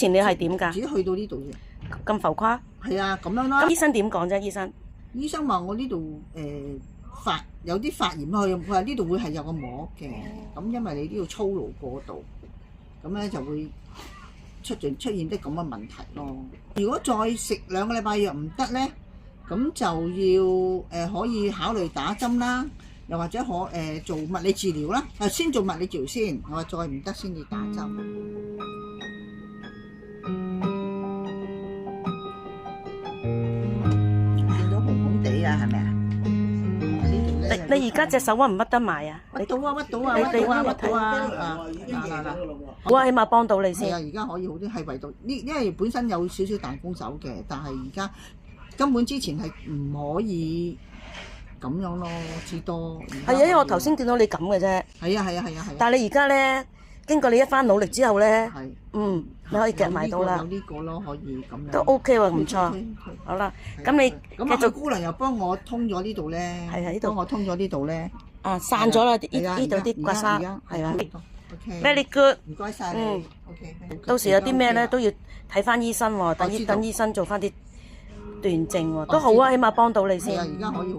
前你係點㗎？自己去到呢度啫。咁浮誇？係啊，咁樣啦。咁醫生點講啫？醫生話我呢度有啲發炎，佢話呢度會係有個膜嘅，咁因為你呢度操勞過度，咁咧就會出現啲咁嘅問題咯。如果再食2個禮拜藥唔得咧，咁就要可以考慮打針啦，又或者做物理治療啦。先做物理治療先，我話再唔得先至打針。見到紅紅地啊，係咪啊？你而家隻手屈唔屈得埋啊？屈到啊！嗱！好啊，起碼幫到你先。係啊，而家可以好啲，係唯獨因為本身有少少彈弓手嘅，但係而家根本之前係唔可以咁樣咯，至多。係啊，因為我頭先見到你咁嘅啫。係啊。但係你而家咧，經過你一番努力之後咧，你可以夾埋到啦。有呢個咯，可以咁樣。都 OK 喎，唔錯。好啦，咁你繼續。姑娘又幫我通咗呢度咧。係啊，呢度。幫我通咗呢度咧。散咗啦，呢度啲刮痧。係啊。Very good。唔該晒你。OK。到時有啲咩咧都要睇翻醫生喎，等醫生做翻啲斷症喎，都好啊，起碼幫到你先。係啊，而家可以。